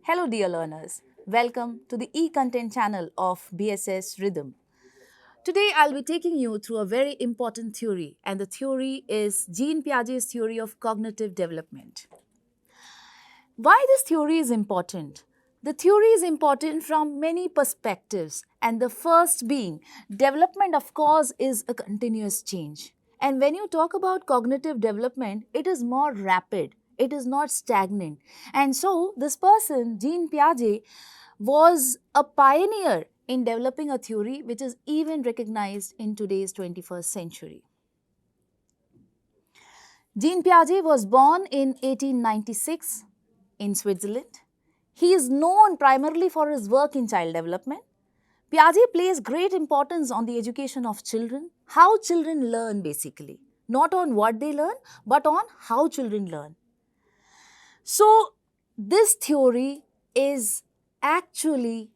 Hello dear learners, welcome to the e-content channel of BSS Rhythm. Today I'll be taking you through a very important theory, and the theory is Jean Piaget's theory of cognitive development. Why this theory is important? The theory is important from many perspectives, and the first being development, of course, is a continuous change. And when you talk about cognitive development, it is more rapid, it is not stagnant. And so, this person, Jean Piaget, was a pioneer in developing a theory which is even recognized in today's 21st century. Jean Piaget was born in 1896 in Switzerland. He is known primarily for his work in child development. Piaget places great importance on the education of children, how children learn basically, not on what they learn, but on how children learn. So, this theory is actually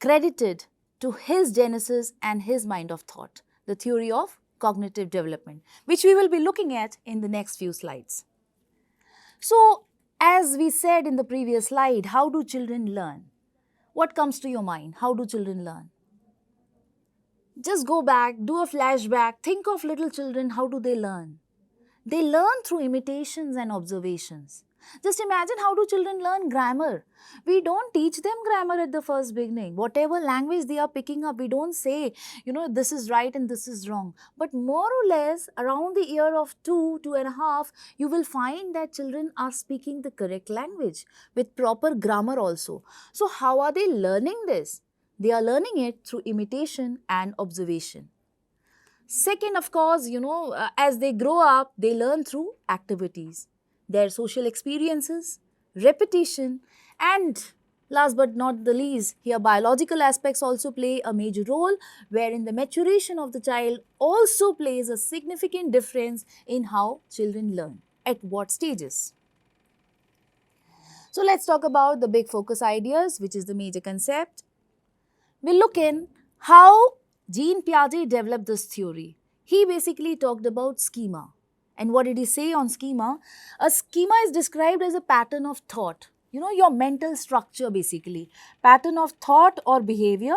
credited to his genesis and his mind of thought, the theory of cognitive development, which we will be looking at in the next few slides. So, as we said in the previous slide, how do children learn? What comes to your mind? How do children learn? Just go back, do a flashback, think of little children, how do they learn? They learn through imitations and observations. Just imagine, how do children learn grammar? We don't teach them grammar at the first beginning. Whatever language they are picking up, we don't say, this is right and this is wrong. But more or less, around the year of 2.5, you will find that children are speaking the correct language with proper grammar also. So how are they learning this? They are learning it through imitation and observation. Second, of course, as they grow up, they learn through activities, their social experiences, repetition, and last but not the least, here biological aspects also play a major role, wherein the maturation of the child also plays a significant difference in how children learn, at what stages. So let's talk about the big focus ideas, which is the major concept. We'll look in how Jean Piaget developed this theory. He basically talked about schema. And what did he say on schema? A schema is described as a pattern of thought. Your mental structure basically. Pattern of thought or behavior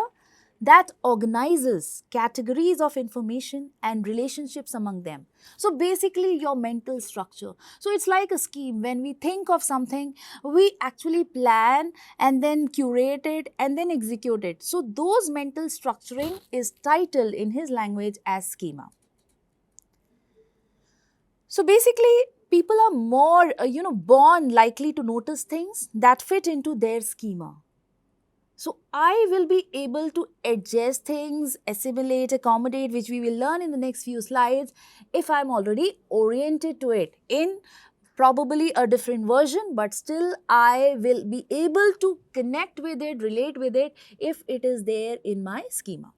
that organizes categories of information and relationships among them. So basically your mental structure. So it's like a scheme. When we think of something, we actually plan and then curate it and then execute it. So those mental structuring is titled in his language as schema. So basically, people are more, born likely to notice things that fit into their schema. So I will be able to adjust things, assimilate, accommodate, which we will learn in the next few slides, if I'm already oriented to it in probably a different version, but still I will be able to connect with it, relate with it, if it is there in my schema.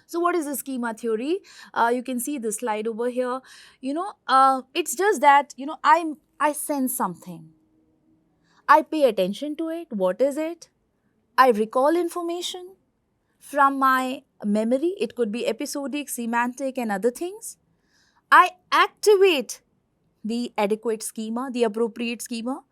So what is the schema theory? You can see the slide over here. It's just that, I sense something. I pay attention to it. What is it? I recall information from my memory. It could be episodic, semantic, and other things. I activate the adequate schema, the appropriate schema.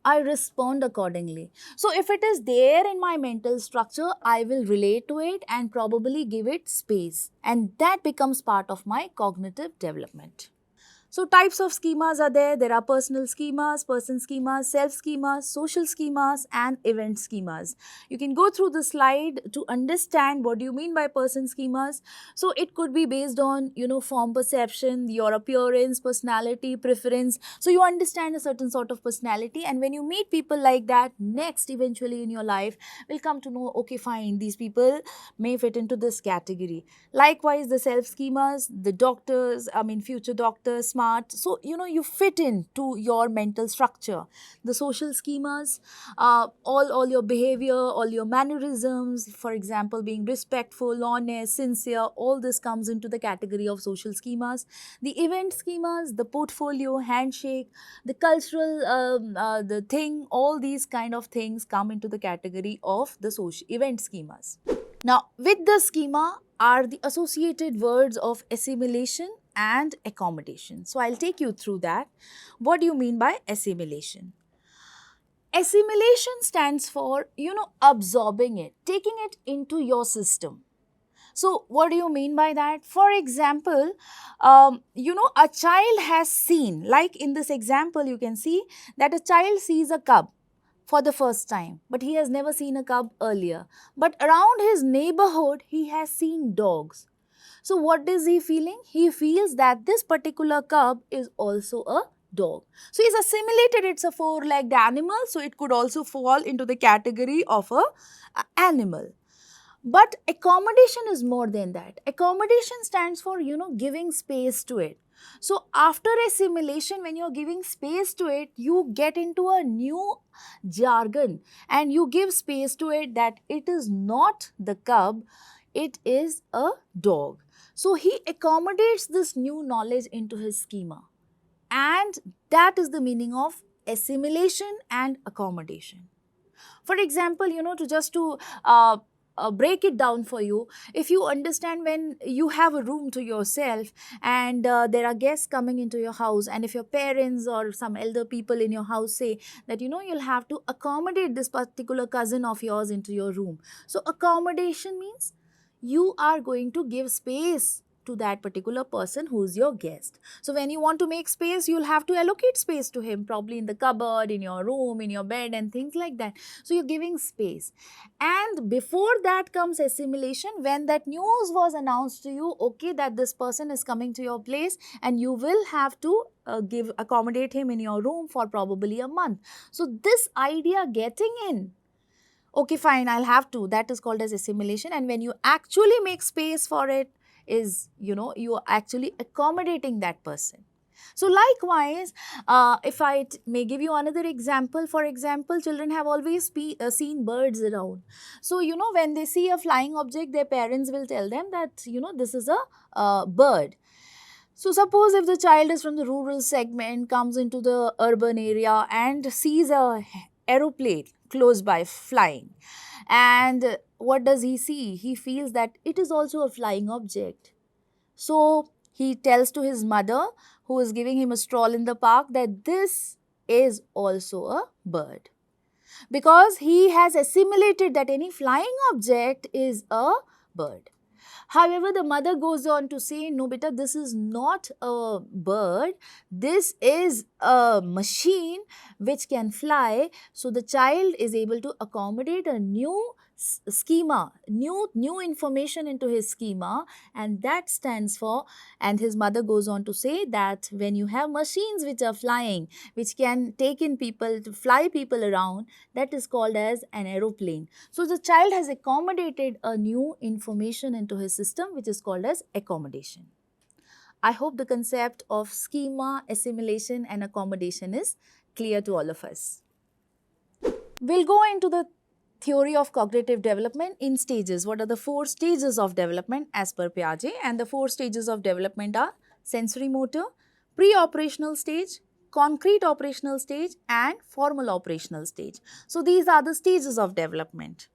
I respond accordingly. So if it is there in my mental structure, I will relate to it and probably give it space. And that becomes part of my cognitive development. So types of schemas are there. There are personal schemas, person schemas, self schemas, social schemas, and event schemas. You can go through the slide to understand what do you mean by person schemas. So it could be based on, form perception, your appearance, personality, preference. So you understand a certain sort of personality, and when you meet people like that, next eventually in your life will come to know, okay, fine, these people may fit into this category. Likewise, the self schemas, the doctors, future doctors, smart. So, you fit into your mental structure. The social schemas, all your behavior, all your mannerisms, for example, being respectful, honest, sincere, all this comes into the category of social schemas. The event schemas, the portfolio, handshake, the cultural, the thing, all these kind of things come into the category of the social event schemas. Now, with the schema are the associated words of assimilation and accommodation. So I'll take you through that. What do you mean by assimilation? Assimilation stands for, absorbing it, taking it into your system. So, what do you mean by that? For example, a child has seen, like in this example, you can see that a child sees a cub for the first time, but he has never seen a cub earlier. But around his neighborhood, he has seen dogs. So, what is he feeling? He feels that this particular cub is also a dog. So, he's assimilated it's a four-legged animal, so it could also fall into the category of a animal. But accommodation is more than that. Accommodation stands for, giving space to it. So after assimilation, when you're giving space to it, you get into a new jargon and you give space to it that it is not the cub, it is a dog. So he accommodates this new knowledge into his schema. And that is the meaning of assimilation and accommodation. For example, to break it down for you, if you understand, when you have a room to yourself and there are guests coming into your house, and if your parents or some elder people in your house say that you'll have to accommodate this particular cousin of yours into your room. So accommodation means you are going to give space to that particular person who's your guest. So when you want to make space, you'll have to allocate space to him, probably in the cupboard, in your room, in your bed, and things like that. So you're giving space. And before that comes assimilation, when that news was announced to you, okay, that this person is coming to your place and you will have to accommodate him in your room for probably a month. So this idea getting in, okay, fine, I'll have to, that is called as assimilation. And when you actually make space for it, is, you are actually accommodating that person. So likewise, if I may give you another example, for example, children have always seen birds around. So, when they see a flying object, their parents will tell them that, this is a bird. So suppose if the child is from the rural segment, comes into the urban area and sees a aeroplane close by flying, and what does he see? He feels that it is also a flying object. So he tells to his mother, who is giving him a stroll in the park, that this is also a bird, because he has assimilated that any flying object is a bird. However, the mother goes on to say, no beta, this is not a bird, this is a machine which can fly. So the child is able to accommodate a new schema, new information into his schema, and that stands for, and his mother goes on to say that when you have machines which are flying, which can take in people, to fly people around, that is called as an aeroplane. So the child has accommodated a new information into his system, which is called as accommodation. I hope the concept of schema, assimilation and accommodation is clear to all of us. We'll go into the theory of cognitive development in stages. What are the 4 stages of development as per Piaget? And the 4 stages of development are sensory motor, pre-operational stage, concrete operational stage and formal operational stage. So these are the stages of development.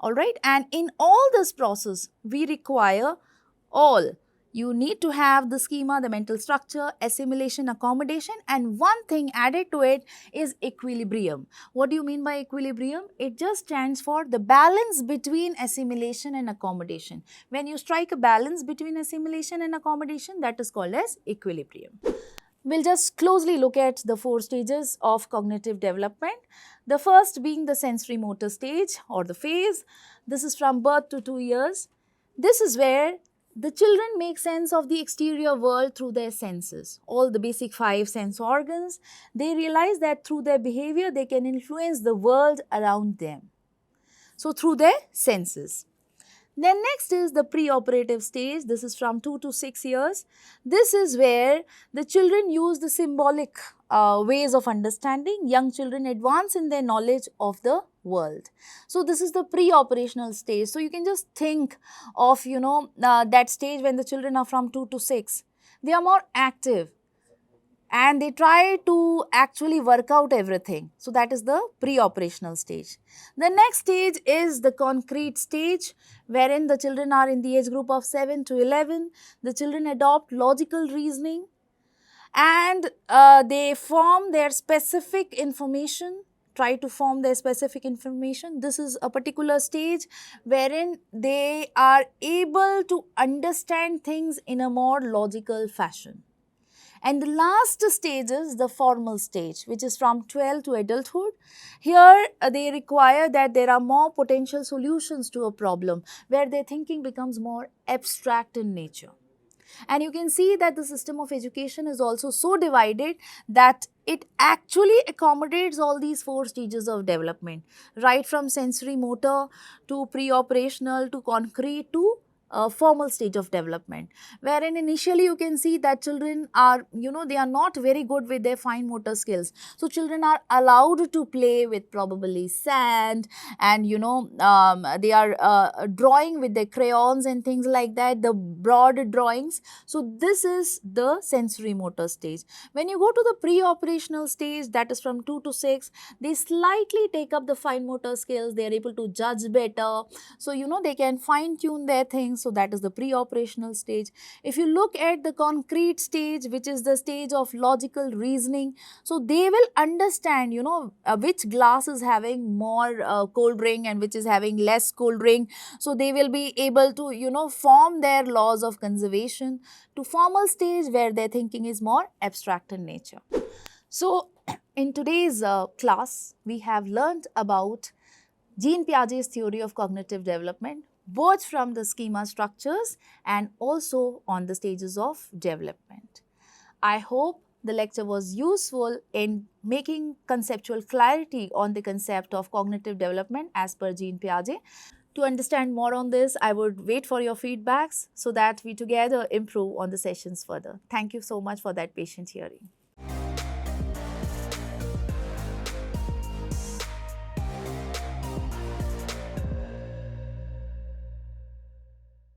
Alright, and in all this process, we require all. You need to have the schema, the mental structure, assimilation, accommodation, and one thing added to it is equilibrium. What do you mean by equilibrium? It just stands for the balance between assimilation and accommodation. When you strike a balance between assimilation and accommodation, that is called as equilibrium. We'll just closely look at the 4 stages of cognitive development. The first being the sensory motor stage or the phase. This is from birth to 2 years. This is where the children make sense of the exterior world through their senses. All the basic 5 sense organs, they realize that through their behavior, they can influence the world around them. So, through their senses. Then next is the pre-operative stage. This is from 2 to 6 years. This is where the children use the symbolic ways of understanding. Young children advance in their knowledge of the world. So this is the pre-operational stage. So you can just think of, that stage when the children are from 2 to 6. They are more active and they try to actually work out everything. So that is the pre-operational stage. The next stage is the concrete stage, wherein the children are in the age group of 7 to 11. The children adopt logical reasoning and they form their specific information try to form their specific information. This is a particular stage wherein they are able to understand things in a more logical fashion. And the last stage is the formal stage, which is from 12 to adulthood. Here, they require that there are more potential solutions to a problem, where their thinking becomes more abstract in nature. And you can see that the system of education is also so divided that it actually accommodates all these four stages of development, right from sensory motor to pre-operational to concrete to formal stage of development, wherein initially you can see that children are, they are not very good with their fine motor skills. So children are allowed to play with probably sand, and they are drawing with their crayons and things like that, the broad drawings. So this is the sensory motor stage. When you go to the pre-operational stage, that is from 2 to 6, they slightly take up the fine motor skills, they are able to judge better, so they can fine tune their things. So that is the pre-operational stage. If you look at the concrete stage, which is the stage of logical reasoning, so they will understand which glass is having more cold ring and which is having less cold ring. So they will be able to form their laws of conservation. To formal stage, where their thinking is more abstract in nature. So in today's class, we have learned about Jean Piaget's theory of cognitive development, both from the schema structures and also on the stages of development. I hope the lecture was useful in making conceptual clarity on the concept of cognitive development as per Jean Piaget. To understand more on this, I would wait for your feedbacks so that we together improve on the sessions further. Thank you so much for that patient hearing.